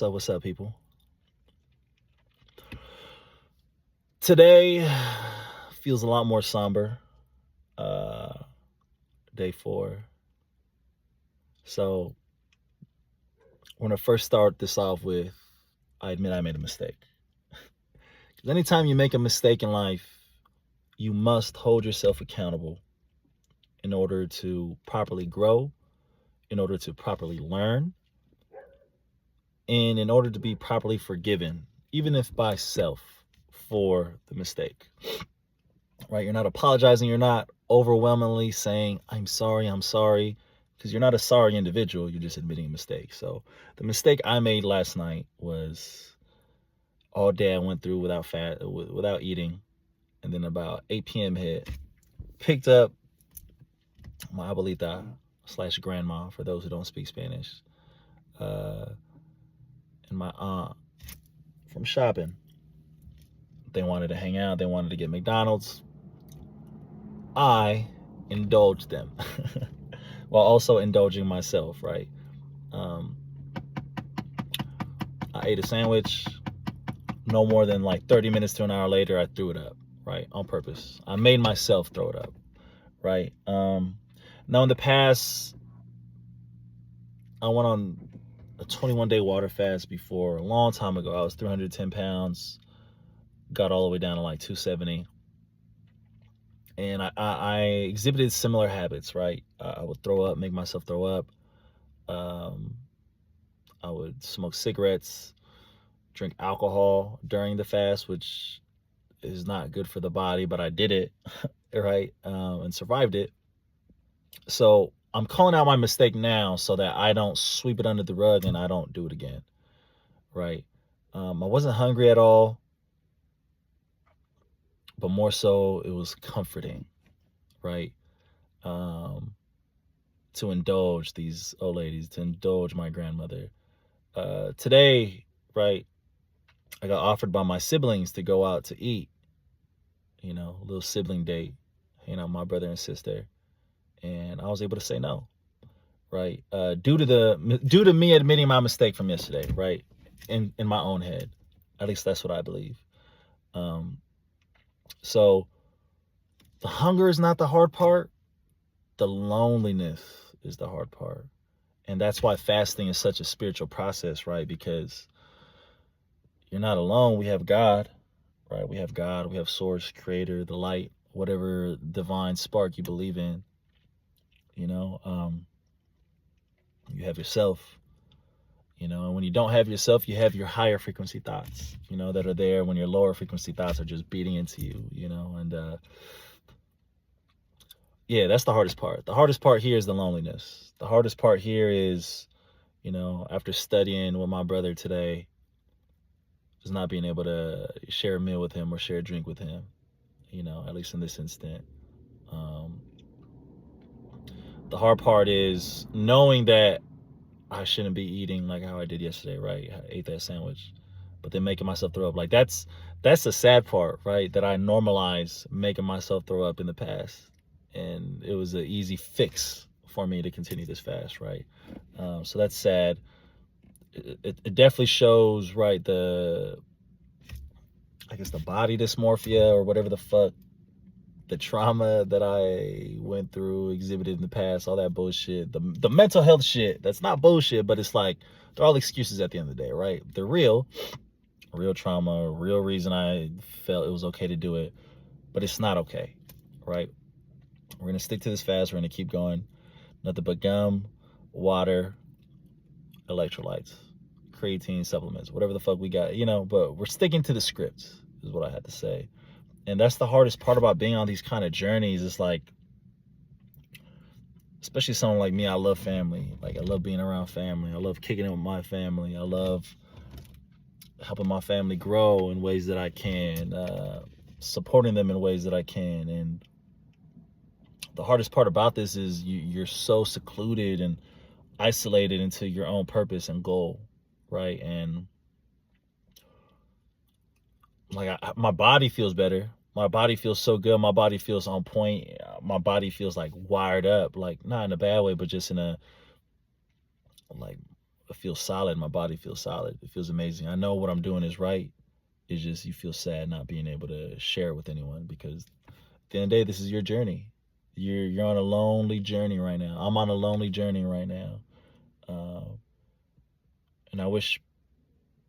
What's up, people? Today feels a lot more somber. Uh, Day 4. So, when I first start this off with, I admit I made a mistake. Because anytime you make a mistake in life, you must hold yourself accountable in order to properly grow, in order to properly learn, and in order to be properly forgiven, even if by self, for the mistake. Right? You're not apologizing. You're not overwhelmingly saying, I'm sorry, because you're not a sorry individual. You're just admitting a mistake. So the mistake I made last night was all day I went through without eating. And then about 8 p.m. hit, picked up my abuelita / grandma, for those who don't speak Spanish, and my aunt from shopping. They wanted to hang out. They wanted to get McDonald's. I indulged them while also indulging myself, right? Um, I ate a sandwich. No more than like 30 minutes to an hour later, I threw it up, right? On purpose. I made myself throw it up, right? Now, in the past, I went on a 21-day water fast before, a long time ago. I was 310 pounds, got all the way down to like 270. And I exhibited similar habits, right? I would throw up, make myself throw up. I would smoke cigarettes, drink alcohol during the fast, which is not good for the body, but I did it, right? And survived it. So I'm calling out my mistake now so that I don't sweep it under the rug and I don't do it again, right? I wasn't hungry at all, but more so it was comforting, right? To indulge these old ladies, to indulge my grandmother. Today, right, I got offered by my siblings to go out to eat, a little sibling date, my brother and sister. And I was able to say no, right? Due to me admitting my mistake from yesterday, right? In my own head. At least that's what I believe. So the hunger is not the hard part. The loneliness is the hard part. And that's why fasting is such a spiritual process, right? Because you're not alone. We have God, right? We have God, we have Source, Creator, the light, whatever divine spark you believe in. You have yourself, and when you don't have yourself, you have your higher frequency thoughts, that are there when your lower frequency thoughts are just beating into you, and yeah, that's the hardest part. The hardest part here is the loneliness. The hardest part here is, after studying with my brother today, just not being able to share a meal with him or share a drink with him, at least in this instant. The hard part is knowing that I shouldn't be eating like how I did yesterday, right? I ate that sandwich, but then making myself throw up. Like that's the sad part, right? That I normalize making myself throw up in the past, and it was an easy fix for me to continue this fast, right? So that's sad. It definitely shows, right? I guess the body dysmorphia or whatever the fuck, the trauma that I went through, exhibited in the past, all that bullshit, the mental health shit, that's not bullshit, but it's like, they're all excuses at the end of the day, right? They're real trauma, real reason I felt it was okay to do it, but it's not okay, right? We're going to stick to this fast. We're going to keep going. Nothing but gum, water, electrolytes, creatine supplements, whatever the fuck we got, but we're sticking to the script is what I had to say. And that's the hardest part about being on these kind of journeys. It's like, especially someone like me, I love family. Like, I love being around family. I love kicking it with my family. I love helping my family grow in ways that I can, supporting them in ways that I can. And the hardest part about this is you're so secluded and isolated into your own purpose and goal, right? And like, my body feels better. My body feels so good. My body feels on point. My body feels like wired up, like not in a bad way, but just in a, like, feel solid. My body feels solid. It feels amazing. I know what I'm doing is right. It's just you feel sad not being able to share it with anyone, because at the end of the day, this is your journey. You're on a lonely journey right now. I'm on a lonely journey right now. Uh, and I wish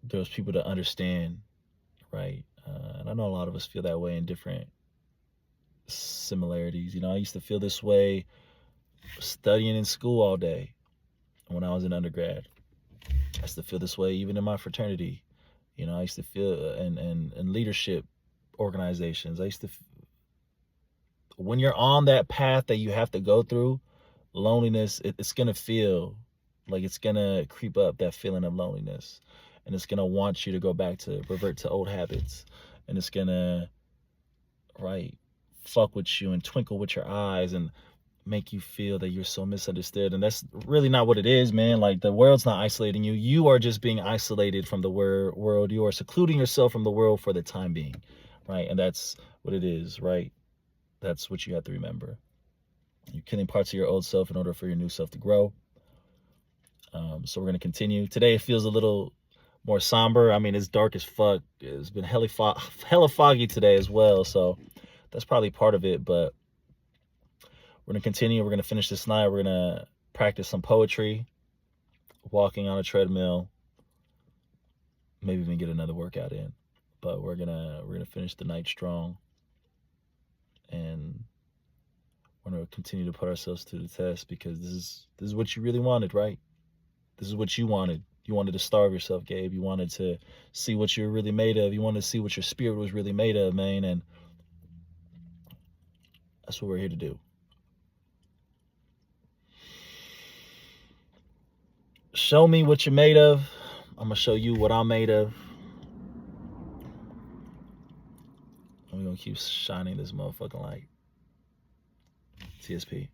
there was people to understand, right? And I know a lot of us feel that way in different similarities. I used to feel this way studying in school all day when I was an undergrad. I used to feel this way even in my fraternity. I used to feel in leadership organizations. When you're on that path that you have to go through, loneliness, it's going to feel like it's going to creep up, that feeling of loneliness. And it's going to want you to revert to old habits. And it's going to, right, fuck with you and twinkle with your eyes and make you feel that you're so misunderstood. And that's really not what it is, man. Like, the world's not isolating you. You are just being isolated from the world. You are secluding yourself from the world for the time being, right? And that's what it is, right? That's what you have to remember. You're killing parts of your old self in order for your new self to grow. So we're going to continue. Today it feels a little more somber. I mean, it's dark as fuck. It's been hella foggy today as well. So that's probably part of it. But we're going to continue. We're going to finish this night. We're going to practice some poetry, walking on a treadmill, maybe even get another workout in. But we're gonna finish the night strong. And we're going to continue to put ourselves to the test, because this is what you really wanted, right? This is what you wanted. You wanted to starve yourself, Gabe. You wanted to see what you're really made of. You wanted to see what your spirit was really made of, man. And that's what we're here to do. Show me what you're made of. I'm going to show you what I'm made of. And we're going to keep shining this motherfucking light. TSP.